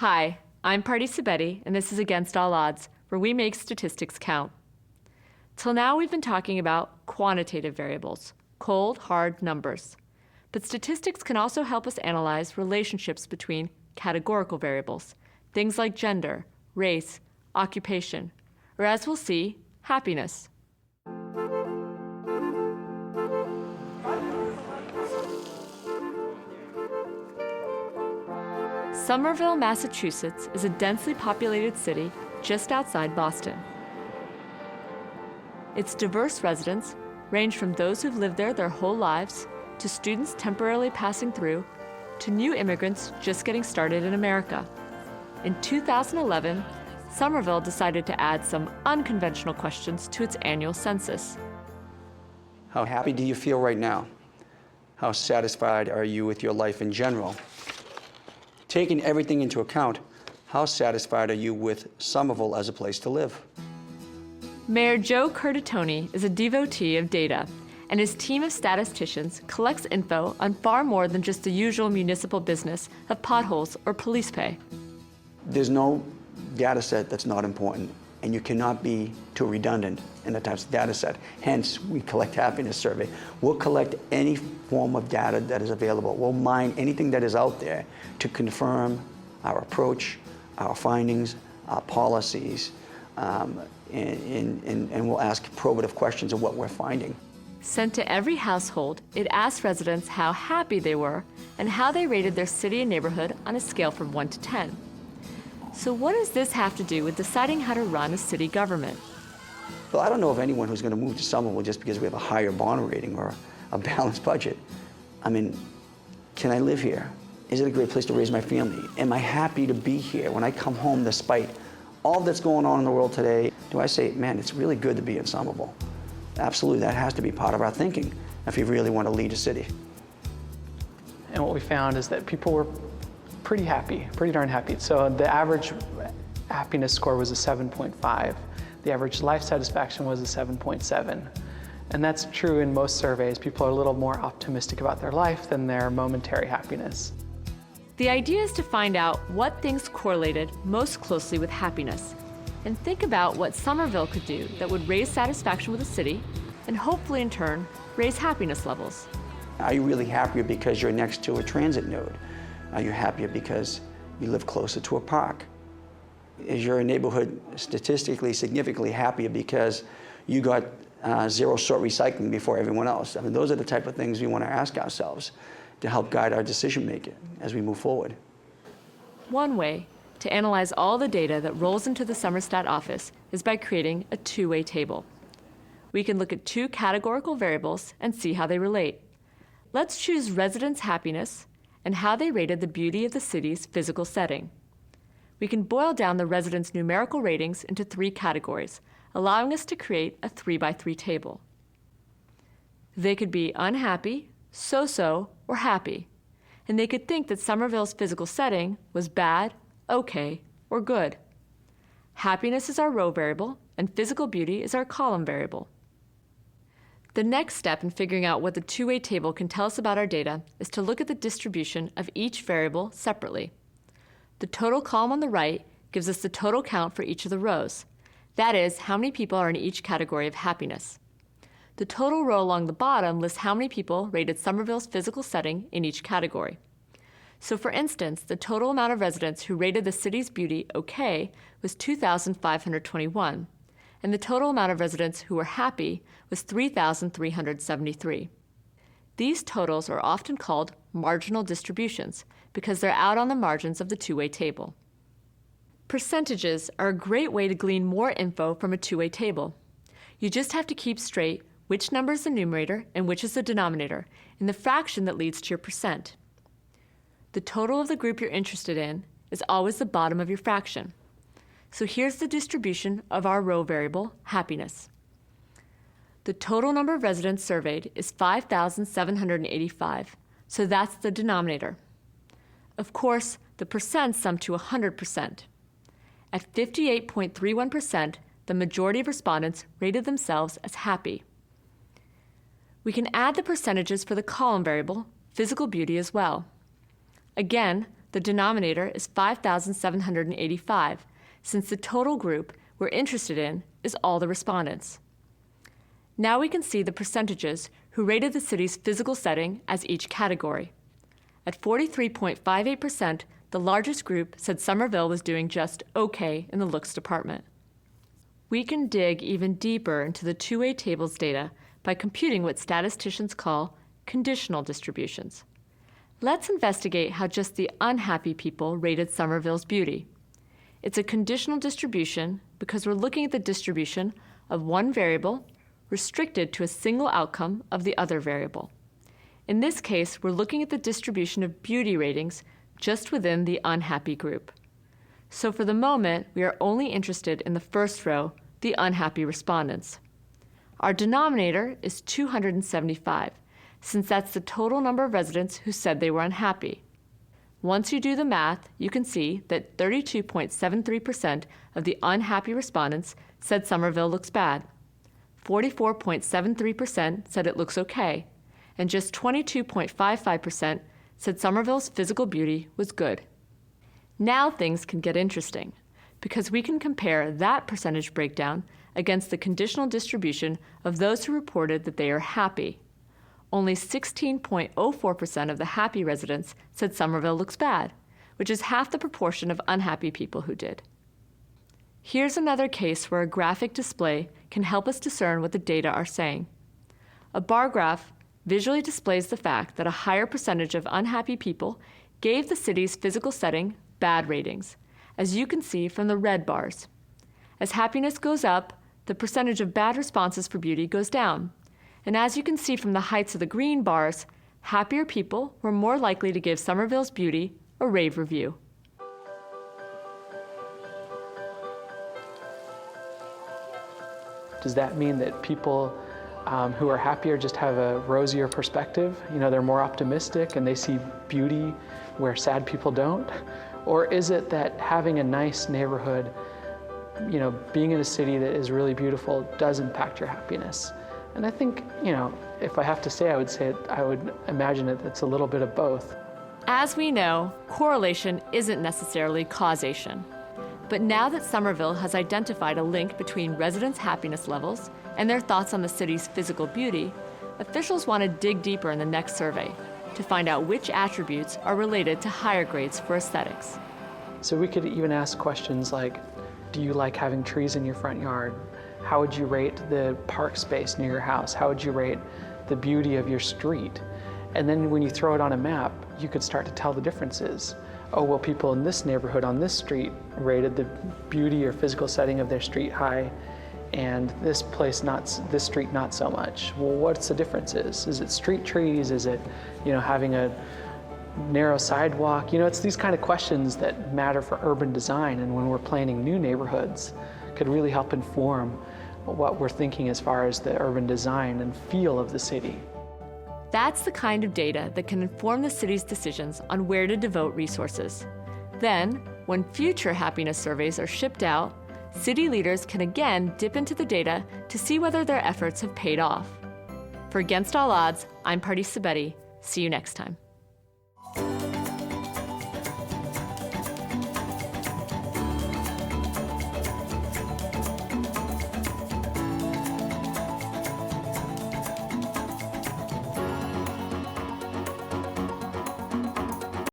Hi, I'm Party Sabetti, and this is Against All Odds, where we make statistics count. Till now, we've been talking about quantitative variables, cold, hard numbers. But statistics can also help us analyze relationships between categorical variables, things like gender, race, occupation, or as we'll see, happiness. Somerville, Massachusetts is a densely populated city just outside Boston. Its diverse residents range from those who've lived there their whole lives, to students temporarily passing through, to new immigrants just getting started in America. In 2011, Somerville decided to add some unconventional questions to its annual census. How happy do you feel right now? How satisfied are you with your life in general? Taking everything into account, how satisfied are you with Somerville as a place to live? Mayor Joe Curtatone is a devotee of data, and his team of statisticians collects info on far more than just the usual municipal business of potholes or police pay. There's no data set that's not important, and you cannot be too redundant in the types of data set. Hence, we collect happiness survey. We'll collect any form of data that is available. We'll mine anything that is out there to confirm our approach, our findings, our policies, and we'll ask probative questions of what we're finding. Sent to every household, it asked residents how happy they were and how they rated their city and neighborhood on a scale from 1 to 10. So what does this have to do with deciding how to run a city government? Well, I don't know of anyone who's going to move to Somerville just because we have a higher bond rating or a balanced budget. I mean, can I live here? Is it a great place to raise my family? Am I happy to be here when I come home despite all that's going on in the world today? Do I say, man, it's really good to be in Somerville? Absolutely, that has to be part of our thinking if you really want to lead a city. And what we found is that people were pretty happy, pretty darn happy. So the average happiness score was a 7.5. The average life satisfaction was a 7.7. And that's true in most surveys. People are a little more optimistic about their life than their momentary happiness. The idea is to find out what things correlated most closely with happiness, and think about what Somerville could do that would raise satisfaction with the city, and hopefully in turn, raise happiness levels. Are you really happier because you're next to a transit node? Are you happier because you live closer to a park? Is your neighborhood statistically significantly happier because you got zero sort recycling before everyone else? I mean, those are the type of things we want to ask ourselves to help guide our decision making as we move forward. One way to analyze all the data that rolls into the Somerstat office is by creating a two-way table. We can look at two categorical variables and see how they relate. Let's choose residents' happiness and how they rated the beauty of the city's physical setting. We can boil down the residents' numerical ratings into 3 categories, allowing us to create a 3x3 table. They could be unhappy, so-so, or happy, and they could think that Somerville's physical setting was bad, okay, or good. Happiness is our row variable, and physical beauty is our column variable. The next step in figuring out what the two-way table can tell us about our data is to look at the distribution of each variable separately. The total column on the right gives us the total count for each of the rows. That is, how many people are in each category of happiness. The total row along the bottom lists how many people rated Somerville's physical setting in each category. So for instance, the total amount of residents who rated the city's beauty okay was 2,521, and the total amount of residents who were happy was 3,373. These totals are often called marginal distributions because they're out on the margins of the two-way table. Percentages are a great way to glean more info from a two-way table. You just have to keep straight which number is the numerator and which is the denominator in the fraction that leads to your percent. The total of the group you're interested in is always the bottom of your fraction. So here's the distribution of our row variable, happiness. The total number of residents surveyed is 5,785, so that's the denominator. Of course, the percents sum to 100%. At 58.31%, the majority of respondents rated themselves as happy. We can add the percentages for the column variable, physical beauty, as well. Again, the denominator is 5,785, since the total group we're interested in is all the respondents. Now we can see the percentages who rated the city's physical setting as each category. At 43.58%, the largest group said Somerville was doing just okay in the looks department. We can dig even deeper into the two-way tables data by computing what statisticians call conditional distributions. Let's investigate how just the unhappy people rated Somerville's beauty. It's a conditional distribution because we're looking at the distribution of one variable restricted to a single outcome of the other variable. In this case, we're looking at the distribution of beauty ratings just within the unhappy group. So for the moment, we are only interested in the first row, the unhappy respondents. Our denominator is 275, since that's the total number of residents who said they were unhappy. Once you do the math, you can see that 32.73% of the unhappy respondents said Somerville looks bad. 44.73% said it looks okay, and just 22.55% said Somerville's physical beauty was good. Now things can get interesting, because we can compare that percentage breakdown against the conditional distribution of those who reported that they are happy. Only 16.04% of the happy residents said Somerville looks bad, which is half the proportion of unhappy people who did. Here's another case where a graphic display can help us discern what the data are saying. A bar graph visually displays the fact that a higher percentage of unhappy people gave the city's physical setting bad ratings, as you can see from the red bars. As happiness goes up, the percentage of bad responses for beauty goes down. And as you can see from the heights of the green bars, happier people were more likely to give Somerville's beauty a rave review. Does that mean that people who are happier just have a rosier perspective? You know, they're more optimistic and they see beauty where sad people don't? Or is it that having a nice neighborhood, you know, being in a city that is really beautiful does impact your happiness? And I think, you know, if I have to say, I would imagine that it's a little bit of both. As we know, correlation isn't necessarily causation. But now that Somerville has identified a link between residents' happiness levels and their thoughts on the city's physical beauty, officials want to dig deeper in the next survey to find out which attributes are related to higher grades for aesthetics. So we could even ask questions like, do you like having trees in your front yard? How would you rate the park space near your house? How would you rate the beauty of your street? And then when you throw it on a map, you could start to tell the differences. Oh, well, people in this neighborhood on this street rated the beauty or physical setting of their street high, and this street not so much. Well, what's the differences? Is it street trees? Is it, you know, having a narrow sidewalk? You know, it's these kind of questions that matter for urban design, and when we're planning new neighborhoods, could really help inform what we're thinking as far as the urban design and feel of the city. That's the kind of data that can inform the city's decisions on where to devote resources. Then, when future happiness surveys are shipped out, city leaders can again dip into the data to see whether their efforts have paid off. For Against All Odds, I'm Pardeep Sabeti. See you next time.